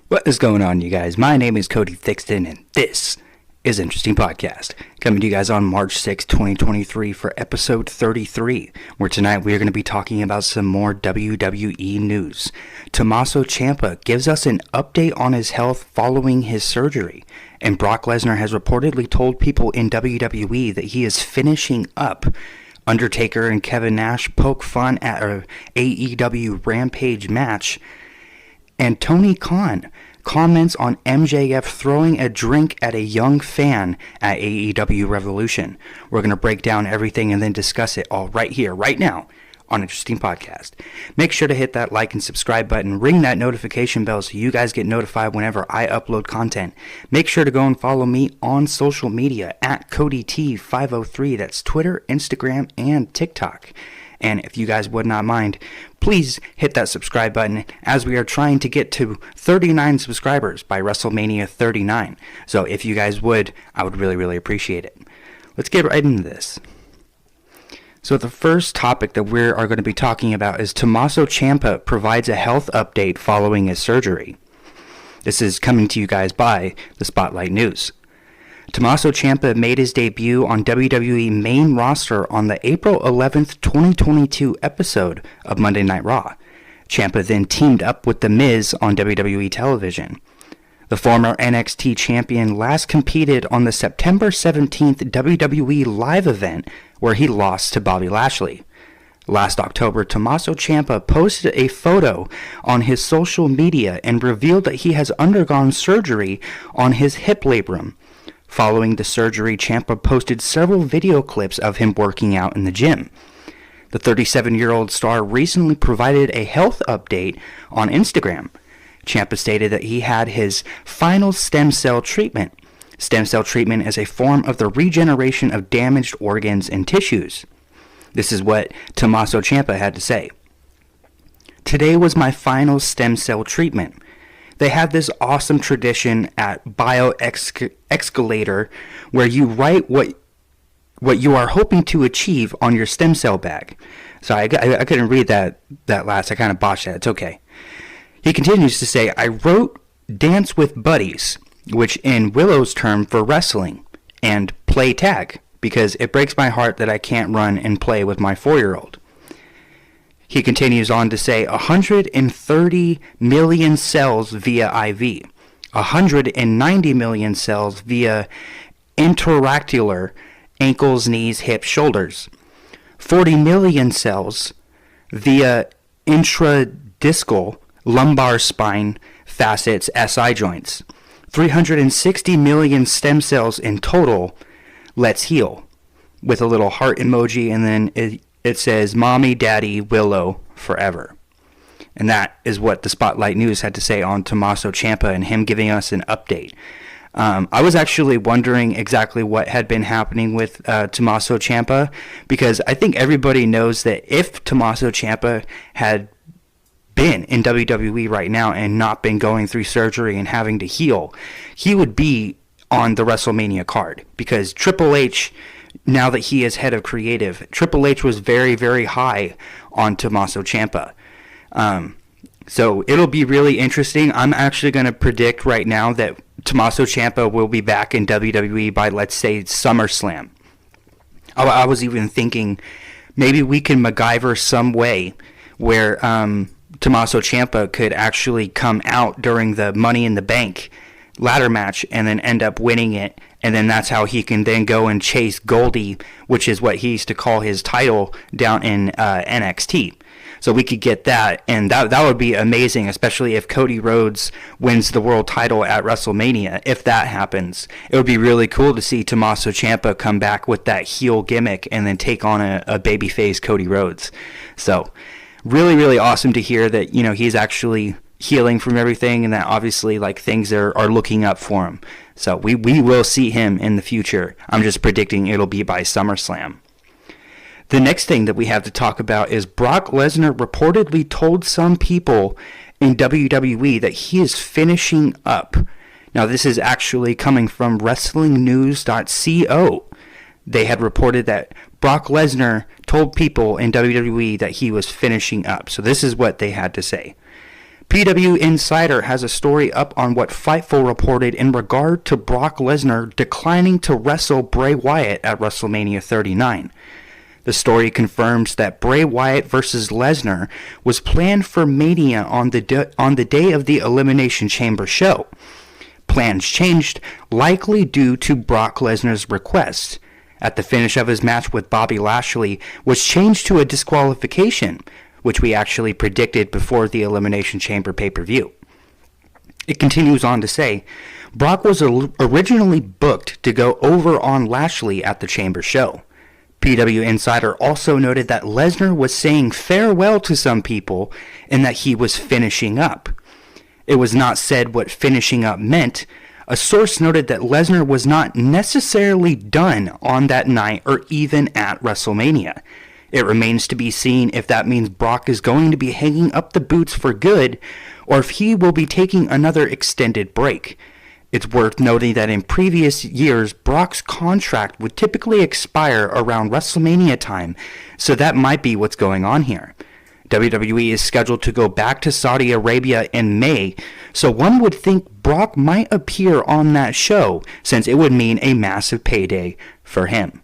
What is going on, you guys? My name is CodyT503 and this is Interesting Podcast. Coming to you guys on March 6, 2023 for episode 33, where tonight we are going to be talking about some more WWE news. Tommaso Ciampa gives us an update on his health following his surgery, and Brock Lesnar has reportedly told people in WWE that he is finishing up. Undertaker and Kevin Nash poke fun at a AEW Rampage match, and Tony Khan comments on MJF throwing a drink at a young fan at AEW Revolution. We're going to break down everything and then discuss it all right here, right now, on Interesting Podcast. Make sure to hit that like and subscribe button. Ring that notification bell so you guys get notified whenever I upload content. Make sure to go and follow me on social media at CodyT503. That's Twitter, Instagram, and TikTok. And if you guys would not mind, please hit that subscribe button as we are trying to get to 39 subscribers by WrestleMania 39. So if you guys would, I would really appreciate it. Let's get right into this. So the first topic that we are going to be talking about is Tommaso Ciampa provides a health update following his surgery. This is coming to you guys by the Spotlight News. Tommaso Ciampa made his debut on WWE main roster on the April 11th, 2022 episode of Monday Night Raw. Ciampa then teamed up with The Miz on WWE television. The former NXT champion last competed on the September 17th WWE live event where he lost to Bobby Lashley. Last October, Tommaso Ciampa posted a photo on his social media and revealed that he has undergone surgery on his hip labrum. Following the surgery, Ciampa posted several video clips of him working out in the gym. The 37-year-old star recently provided a health update on Instagram. Ciampa stated that he had his final stem cell treatment. Stem cell treatment is a form of the regeneration of damaged organs and tissues. This is what Tommaso Ciampa had to say. "Today was my final stem cell treatment. They have this awesome tradition at Bioescalator where you write what you are hoping to achieve on your stem cell bag." Sorry, I couldn't read that last. I kind of botched that. It's okay. He continues to say, "I wrote Dance with Buddies, which in Willow's term for wrestling, and play tag, because it breaks my heart that I can't run and play with my 4-year-old. He continues on to say 130 million cells via IV, 190 million cells via intraocular, ankles, knees, hips, shoulders, 40 million cells via intradiscal, lumbar spine, facets, SI joints, 360 million stem cells in total. Let's heal," with a little heart emoji, and then it says, "Mommy, Daddy, Willow, forever." And that is what the Spotlight News had to say on Tommaso Ciampa and him giving us an update. I was actually wondering exactly what had been happening with Tommaso Ciampa, because I think everybody knows that if Tommaso Ciampa had been in WWE right now and not been going through surgery and having to heal, he would be on the WrestleMania card, because Triple H, now that he is head of creative, Triple H was very high on Tommaso Ciampa. So it'll be really interesting. I'm actually going to predict right now that Tommaso Ciampa will be back in WWE by, let's say, SummerSlam. I was even thinking maybe we can MacGyver some way where Tommaso Ciampa could actually come out during the Money in the Bank ladder match and then end up winning it, and then that's how he can then go and chase Goldie, which is what he used to call his title down in NXT. So we could get that, and that would be amazing, especially if Cody Rhodes wins the world title at WrestleMania. If that happens, it would be really cool to see Tommaso Ciampa come back with that heel gimmick and then take on a babyface Cody Rhodes. So really awesome to hear that, you know, he's actually healing from everything, and that obviously like things are looking up for him. So we will see him in the future. I'm just predicting it'll be by SummerSlam. The next thing that we have to talk about is Brock Lesnar reportedly told some people in WWE that he is finishing up. Now this is actually coming from WrestlingNews.co. They had reported that Brock Lesnar told people in WWE that he was finishing up. So this is what they had to say. PW Insider has a story up on what Fightful reported in regard to Brock Lesnar declining to wrestle Bray Wyatt at WrestleMania 39. The story confirms that Bray Wyatt versus Lesnar was planned for Mania on the day of the Elimination Chamber show. Plans changed, likely due to Brock Lesnar's request. At the finish of his match with Bobby Lashley was changed to a disqualification, which we actually predicted before the Elimination Chamber pay-per-view. It continues on to say, Brock was originally booked to go over on Lashley at the Chamber show. PW Insider also noted that Lesnar was saying farewell to some people and that he was finishing up. It was not said what finishing up meant. A source noted that Lesnar was not necessarily done on that night or even at WrestleMania. It remains to be seen if that means Brock is going to be hanging up the boots for good or if he will be taking another extended break. It's worth noting that in previous years, Brock's contract would typically expire around WrestleMania time, so that might be what's going on here. WWE is scheduled to go back to Saudi Arabia in May, so one would think Brock might appear on that show, since it would mean a massive payday for him.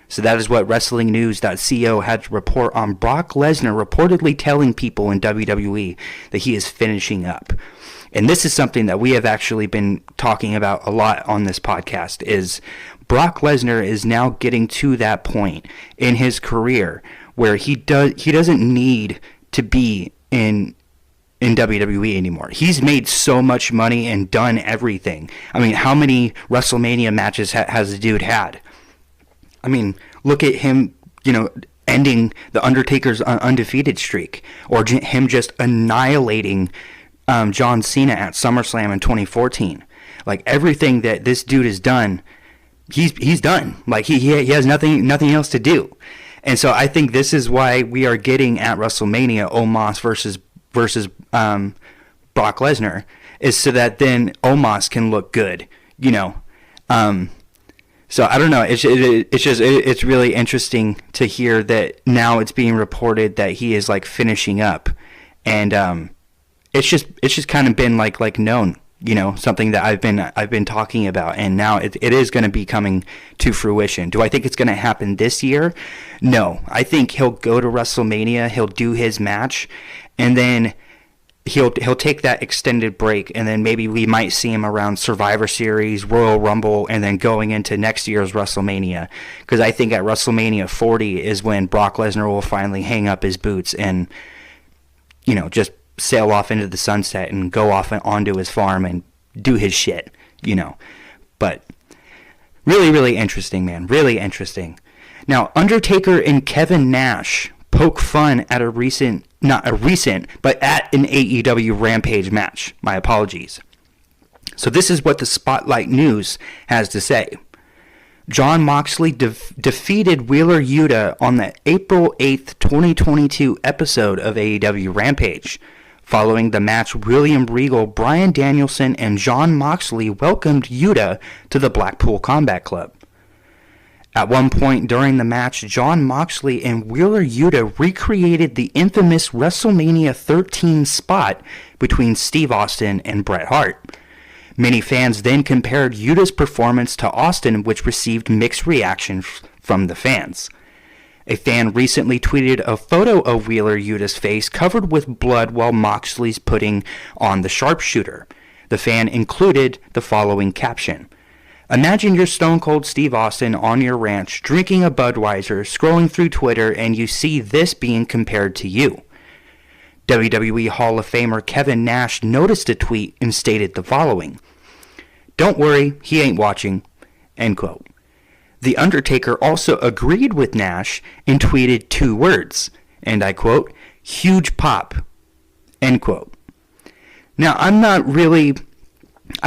So that is what WrestlingNews.co had to report on Brock Lesnar reportedly telling people in WWE that he is finishing up. And this is something that we have actually been talking about a lot on this podcast, is Brock Lesnar is now getting to that point in his career where he doesn't need to be in WWE anymore. He's made so much money and done everything. I mean, how many WrestleMania matches has the dude had? I mean, look at him, ending the Undertaker's undefeated streak, or him just annihilating John Cena at SummerSlam in 2014. Like, everything that this dude has done, he's done. Like, he has nothing else to do. And so I think this is why we are getting at WrestleMania Omos versus Brock Lesnar, is so that then Omos can look good, So I don't know. It's really interesting to hear that now it's being reported that he is like finishing up, and it's just kind of been like known, something that I've been talking about, and now it is going to be coming to fruition. Do I think it's going to happen this year? No, I think he'll go to WrestleMania, he'll do his match, and then he'll take that extended break, and then maybe we might see him around Survivor Series, Royal Rumble, and then going into next year's WrestleMania. Because I think at WrestleMania 40 is when Brock Lesnar will finally hang up his boots and, just sail off into the sunset and go off onto his farm and do his shit, But really, really interesting, man. Really interesting. Now, Undertaker and Kevin Nash poke fun at at an AEW Rampage match. My apologies. So this is what the Spotlight News has to say. Jon Moxley defeated Wheeler Yuta on the April 8th, 2022 episode of AEW Rampage. Following the match, William Regal, Bryan Danielson, and Jon Moxley welcomed Yuta to the Blackpool Combat Club. At one point during the match, Jon Moxley and Wheeler Yuta recreated the infamous WrestleMania 13 spot between Steve Austin and Bret Hart. Many fans then compared Yuta's performance to Austin, which received mixed reaction from the fans. A fan recently tweeted a photo of Wheeler Yuta's face covered with blood while Moxley's putting on the sharpshooter. The fan included the following caption: "Imagine you're Stone Cold Steve Austin on your ranch, drinking a Budweiser, scrolling through Twitter, and you see this being compared to you." WWE Hall of Famer Kevin Nash noticed the tweet and stated the following: "Don't worry, he ain't watching." End quote. The Undertaker also agreed with Nash and tweeted 2 words, and I quote, "Huge pop." End quote. Now, I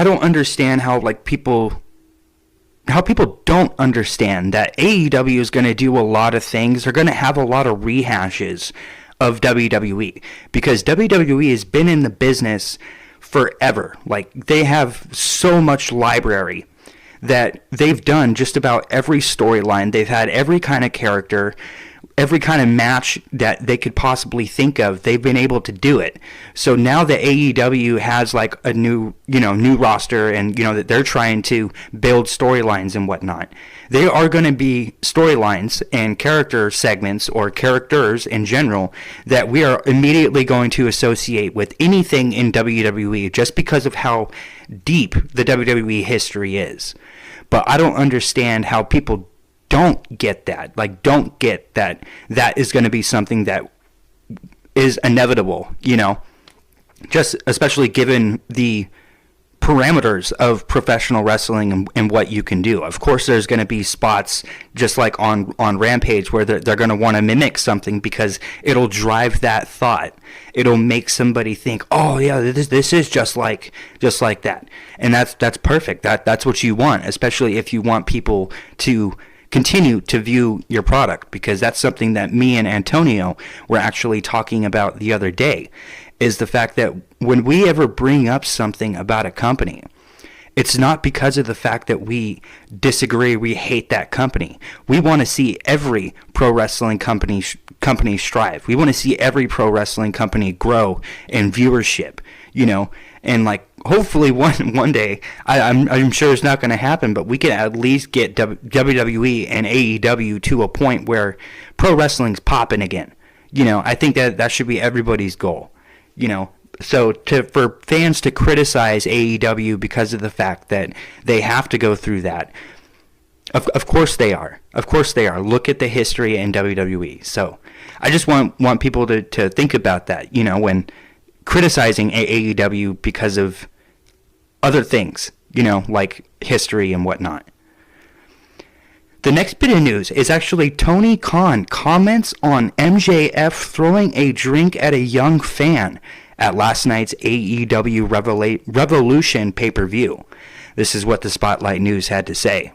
don't understand how people don't understand that AEW is going to do a lot of things. They're going to have a lot of rehashes of WWE, because WWE has been in the business forever. Like, they have so much library that they've done just about every storyline. They've had every kind of character. every kind of match that they could possibly think of, they've been able to do it. So now that AEW has like a new roster, and that they're trying to build storylines and whatnot, there are going to be storylines and character segments, or characters in general, that we are immediately going to associate with anything in WWE just because of how deep the WWE history is. But I don't understand how people don't get that. Like, don't get that is going to be something that is inevitable, just especially given the parameters of professional wrestling and what you can do. Of course, there's going to be spots just like on Rampage where they're going to want to mimic something because it'll drive that thought. It'll make somebody think, oh yeah, this is just like that, and that's perfect. That's what you want, especially if you want people to continue to view your product, because that's something that me and Antonio were actually talking about the other day, is the fact that when we ever bring up something about a company, it's not because of the fact that we disagree, we hate that company. We want to see every pro wrestling company strive. We want to see every pro wrestling company grow in viewership, and like hopefully one day, I'm sure it's not going to happen, but we can at least get WWE and AEW to a point where pro wrestling's popping again. I think that should be everybody's goal. So for fans to criticize AEW because of the fact that they have to go through that, of course they are. Of course they are. Look at the history in WWE. So I just want people to think about that, when criticizing AEW because of other things, like history and whatnot. The next bit of news is actually Tony Khan comments on MJF throwing a drink at a young fan at last night's AEW Revolution pay-per-view. This is what the Spotlight News had to say.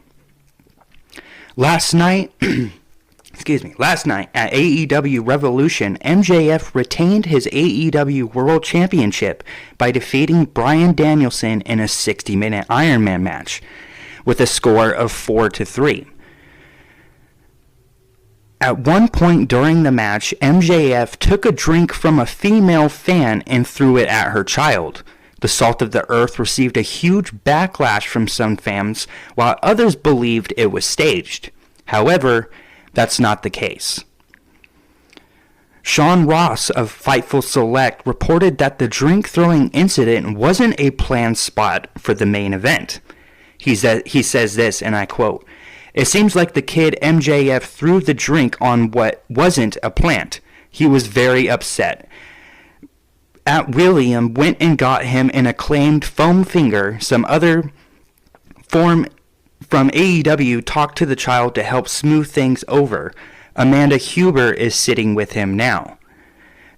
Last night at AEW Revolution, MJF retained his AEW World Championship by defeating Bryan Danielson in a 60-minute Iron Man match with a score of 4-3. At one point during the match, MJF took a drink from a female fan and threw it at her child. The Salt of the Earth received a huge backlash from some fans, while others believed it was staged. However, that's not the case. Sean Ross of Fightful Select reported that the drink-throwing incident wasn't a planned spot for the main event. He says this, and I quote, "It seems like the kid MJF threw the drink on what wasn't a plant. He was very upset. At William went and got him an acclaimed foam finger. Some other form from AEW talked to the child to help smooth things over. Amanda Huber is sitting with him now."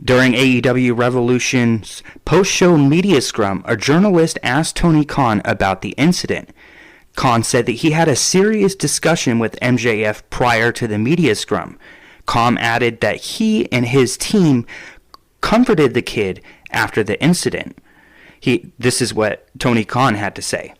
During AEW Revolution's post-show media scrum, a journalist asked Tony Khan about the incident. Khan said that he had a serious discussion with MJF prior to the media scrum. Khan added that he and his team comforted the kid after the incident. This is what Tony Khan had to say.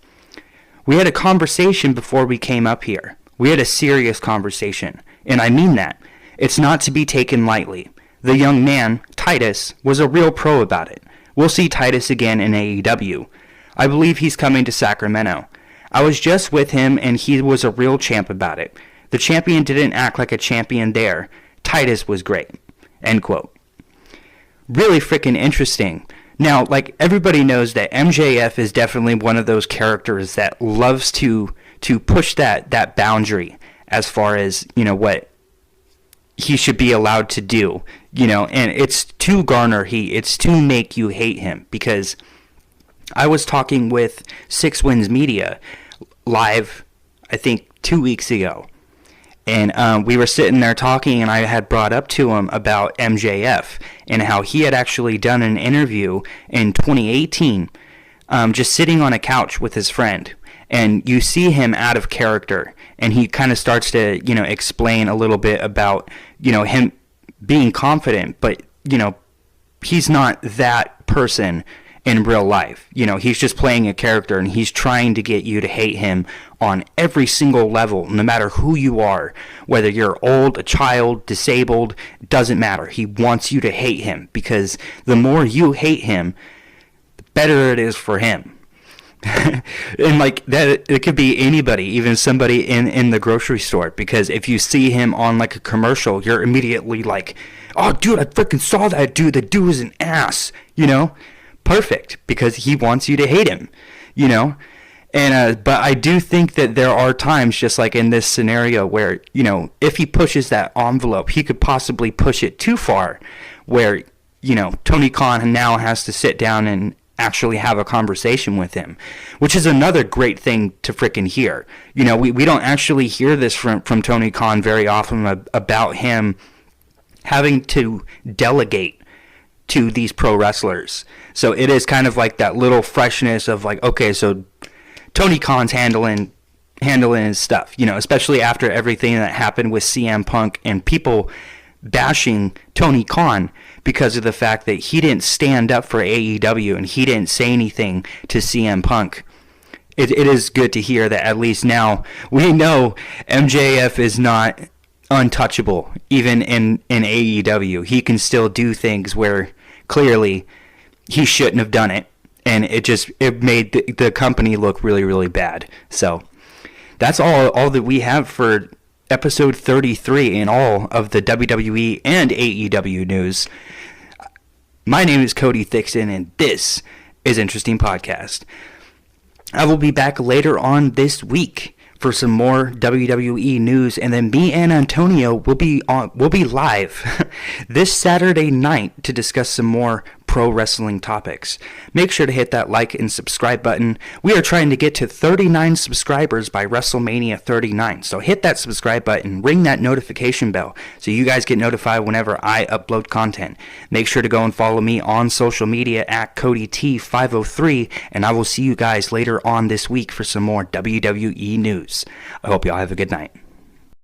"We had a conversation before we came up here. We had a serious conversation, and I mean that. It's not to be taken lightly. The young man, Titus, was a real pro about it. We'll see Titus again in AEW. I believe he's coming to Sacramento. I was just with him, and he was a real champ about it. The champion didn't act like a champion there. Titus was great." End quote. Really freaking interesting. Now, like, everybody knows that MJF is definitely one of those characters that loves to push that boundary as far as, what he should be allowed to do, and it's to garner heat. It's to make you hate him, because I was talking with Six Wins Media live, I think 2 weeks ago, and we were sitting there talking, and I had brought up to him about MJF and how he had actually done an interview in 2018, just sitting on a couch with his friend, and you see him out of character, and he kind of starts to explain a little bit about him being confident, but he's not that person in real life. You know, he's just playing a character, and he's trying to get you to hate him on every single level, no matter who you are, whether you're old, a child, disabled, doesn't matter. He wants you to hate him, because the more you hate him, the better it is for him. And like that, it could be anybody, even somebody in the grocery store, because if you see him on like a commercial, you're immediately like, oh dude, I freaking saw that dude. That dude was an ass, you know? Perfect, because he wants you to hate him, you know? And but I do think that there are times, just like in this scenario, where, you know, if he pushes that envelope, he could possibly push it too far, where, you know, Tony Khan now has to sit down and actually have a conversation with him, which is another great thing to freaking hear. You know, we don't actually hear this from Tony Khan very often, about him having to delegate to these pro wrestlers. So it is kind of like that little freshness of like, okay, so Tony Khan's handling his stuff, you know, especially after everything that happened with CM Punk and people bashing Tony Khan because of the fact that he didn't stand up for AEW and he didn't say anything to CM Punk. It is good to hear that at least now we know MJF is not untouchable, even in AEW. He can still do things where clearly he shouldn't have done it, and it made the company look really, really bad. So that's all that we have for episode 33 in all of the WWE and AEW news. My name is Cody Thixton, and this is Interesting Podcast. I will be back later on this week for some more WWE news, and then me and Antonio will be live this Saturday night to discuss some more pro wrestling topics. Make sure to hit that like and subscribe button. We are trying to get to 39 subscribers by WrestleMania 39, so hit that subscribe button, ring that notification bell so you guys get notified whenever I upload content. Make sure to go and follow me on social media at CodyT503, and I will see you guys later on this week for some more WWE news. I hope y'all have a good night.